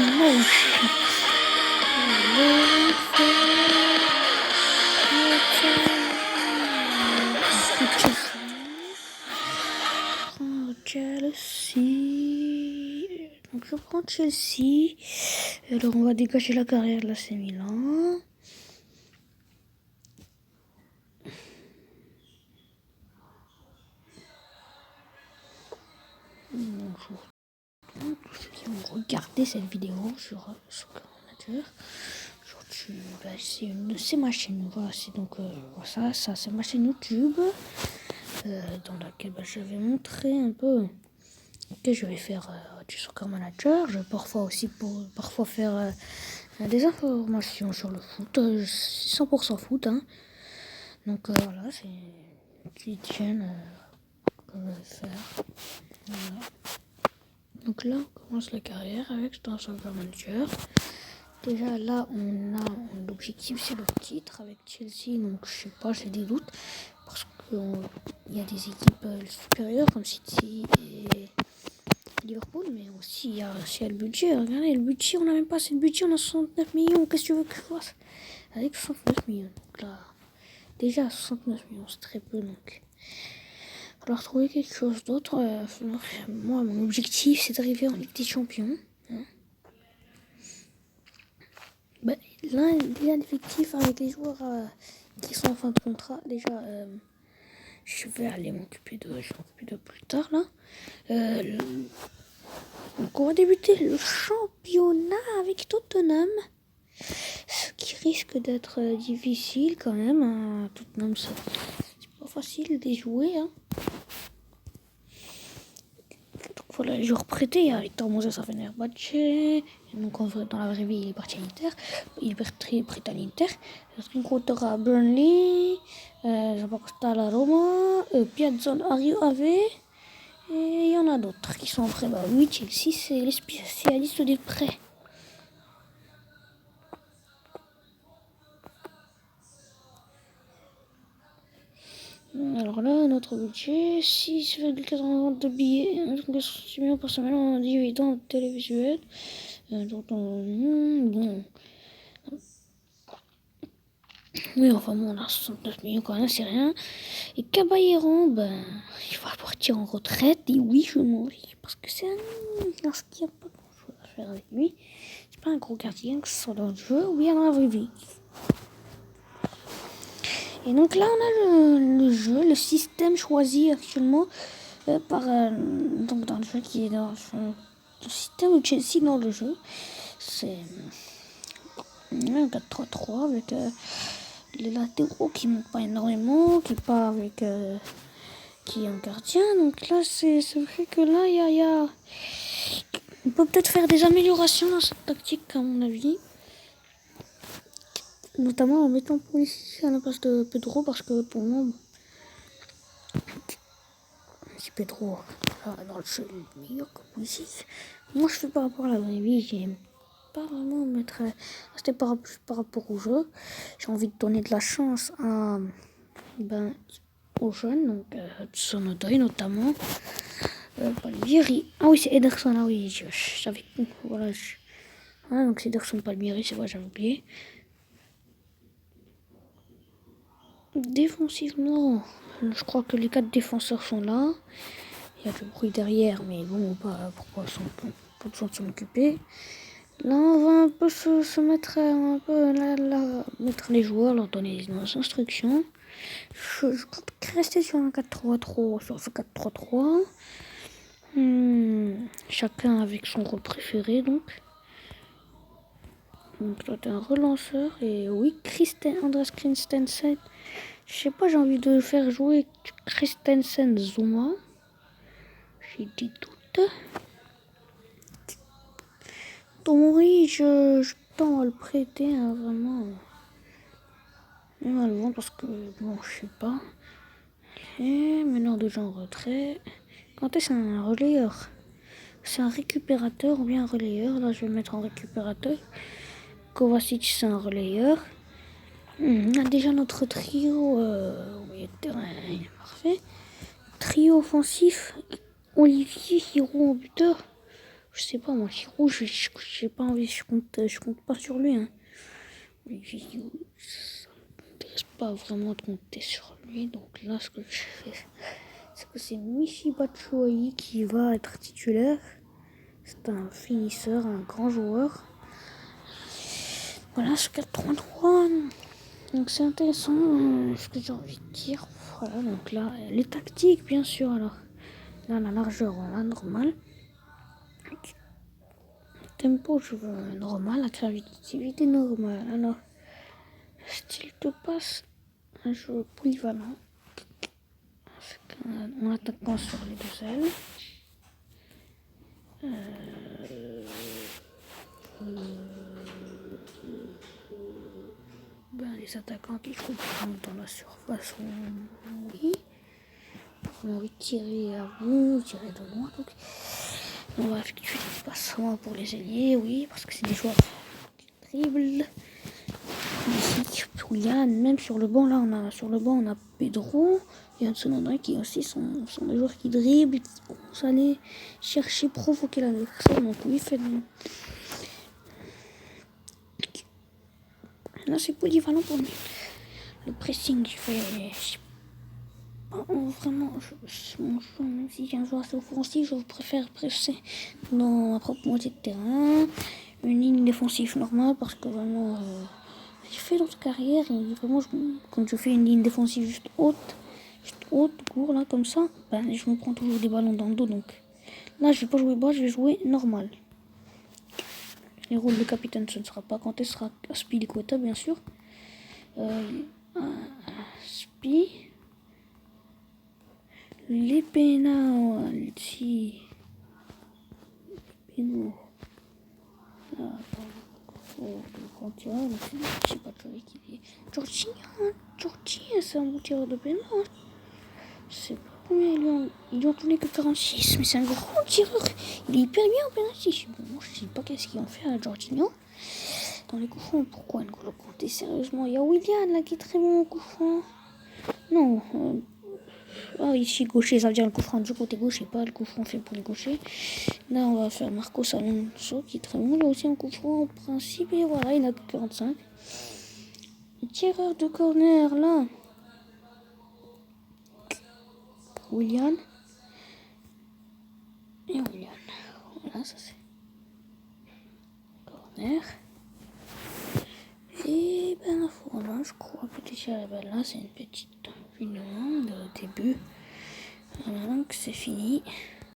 motion. Chelsea. Donc je prends Chelsea. Alors on va dégager la carrière de l'AC Milan. Bonjour tous ceux qui vont regarder cette vidéo sur Soccer Manager. Aujourd'hui, c'est ma chaîne. Voilà, c'est donc ça c'est ma chaîne YouTube dans laquelle je vais montrer un peu que je vais faire du Soccer Manager. Je vais parfois faire des informations sur le foot, 100% foot. Hein. Donc voilà, c'est une petite chaîne que je vais faire. Voilà. Donc là, on commence la carrière avec un Soccer Manager. Déjà là, on a l'objectif, c'est le titre avec Chelsea. Donc je sais pas, j'ai des doutes parce qu'il y a des équipes supérieures comme City et Liverpool, mais aussi il y a le budget. Regardez, le budget, on n'a même pas assez de budget, on a 69 millions. Qu'est-ce que tu veux que je fasse avec 69 millions? Donc là, déjà 69 millions, c'est très peu. Donc, il va falloir trouver quelque chose d'autre. Moi, mon objectif, c'est d'arriver en Ligue des Champions. Hein. Là, déjà l'effectif avec les joueurs qui sont en fin de contrat, déjà, je vais aller m'occuper de plus tard là. Donc on va débuter le championnat avec Tottenham. Ce qui risque d'être difficile quand même. Hein. Tottenham, c'est pas facile de jouer. Hein. Donc voilà, les joueurs prêtés. Il y a Victor Moses à Fenerbahçe. Donc en vrai, dans la vraie vie, il est parti à l'Inter. Il est prêt à l'Inter. Drinkwater à Burnley. Zappacosta à la Roma. Piazzon à Rio Ave. Et il y en a d'autres qui sont prêts. Bah oui, Chelsea, c'est les spécialistes des prêts. Alors là, notre budget, 6,80 de billets, 1,60 millions par semaine en dividende télévisuel. Bon. Oui, enfin bon, on a 69 millions quand même, c'est rien. Et Caballero, il va partir en retraite. Et oui, je m'en vais parce que c'est parce qu'il n'y a pas grand chose à faire avec lui. C'est pas un gros gardien que ce soit dans le jeu ou bien dans la vraie vie. Et donc là, on a le jeu, le système choisi actuellement donc dans le jeu qui est dans le système de Chelsea dans le jeu. C'est un 4-3-3 avec les latéraux qui ne montent pas énormément, qui part avec qui est un gardien. Donc là, c'est vrai que là, on peut peut-être faire des améliorations dans cette tactique à mon avis. Notamment en mettant Pulisic à la place de Pedro parce que pour moi, si Pedro dans le jeu est meilleur que Pulisic, moi je fais par rapport à la vraie vie, j'aime pas vraiment mettre rester par rapport au jeu. J'ai envie de donner de la chance aux jeunes, donc Hudson Odoi notamment, Palmieri. Ah oui, c'est Ederson, ah oui, j'avais voilà, donc c'est Ederson Palmieri, c'est vrai, j'avais oublié. Défensivement, je crois que les 4 défenseurs sont là. Il y a du bruit derrière, mais bon, pourquoi pas besoin de s'en occuper. Là, on va un peu se mettre mettre les joueurs, leur donner des instructions. Je compte rester sur un 4-3-3, sur ce 4-3-3. Chacun avec son rôle préféré, donc. Donc là, t'es un relanceur. Et oui, Andreas Christensen. Je sais pas, j'ai envie de faire jouer Christensen Zuma. J'ai des doutes. Tomori, je tends à le prêter, hein, vraiment. Même à le vendre parce que, bon, je sais pas. Et meneur de jeu en retrait. Quand est-ce un relayeur? C'est un récupérateur ou bien un relayeur. Là, je vais le mettre en récupérateur. Kovacic, c'est un relayeur. On a déjà notre trio. Oui, terrain, parfait. Trio offensif. Olivier Giroud en buteur. Je sais pas, moi, Giroud, j'ai pas envie, je compte pas sur lui. Hein. Ça m'intéresse pas vraiment de compter sur lui. Donc là, ce que je fais, c'est que c'est Michy Batshuayi qui va être titulaire. C'est un finisseur, un grand joueur. Voilà, ce 4-3-3. Donc c'est intéressant, ce que j'ai envie de dire. Voilà, donc là, les tactiques, bien sûr. Alors, là, la largeur, voilà, normal. Tempo, je veux normal. La créativité, normale. Alors, style de passe, un jeu polyvalent. En attaquant sur les deux ailes. Les attaquants qui jouent dans la surface, oui. On a envie de tirer à bout, tirer de loin. Donc, on va effectuer des passes pour les ailiers, oui, parce que c'est des joueurs qui dribblent. Ici, Julian, même sur le banc, là, on a Pedro et Tsunoda qui aussi sont des joueurs qui dribblent, qui commencent à aller chercher, provoquer l'adversaire. Donc, oui, faites-le. Là, c'est polyvalent pour lui. Le pressing, je fais. Vraiment, même si j'ai un joueur assez offensif, je préfère presser dans ma propre moitié de terrain. Une ligne défensive normale parce que vraiment, j'ai fait d'autres carrières et vraiment, quand je fais une ligne défensive juste haute, court là, comme ça, je me prends toujours des ballons dans le dos. Donc là, je vais pas jouer bas, je vais jouer normal. Les rôles de capitaine, ce ne sera pas quand ce sera Azpilicueta, bien sûr. Spi. Les penalty. Grand tireur, je sais pas qui est. Jorginho, c'est un bon tireur de pénal. Je sais pas combien ils lui ont donné que 46, mais c'est un grand tireur. Il est hyper bien au penalty. Bon, je sais pas qu'est-ce qu'ils ont fait à Jorginho. Dans les coups francs, pourquoi N'Golo Kanté, sérieusement? Il y a Willian là qui est très bon au coup franc. Non, ici gaucher, ça veut dire le coup franc du côté gauche et pas le coup franc fait pour les gauchers. Là, on va faire Marcos Alonso qui est très bon. Là aussi un coup franc en principe. Et voilà, il a 45. Le tireur de corner là. Willian. Et Willian. Voilà, ça c'est. Corner. Et voilà, je crois que déjà là, c'est une petite vidéo de début. Voilà, donc c'est fini.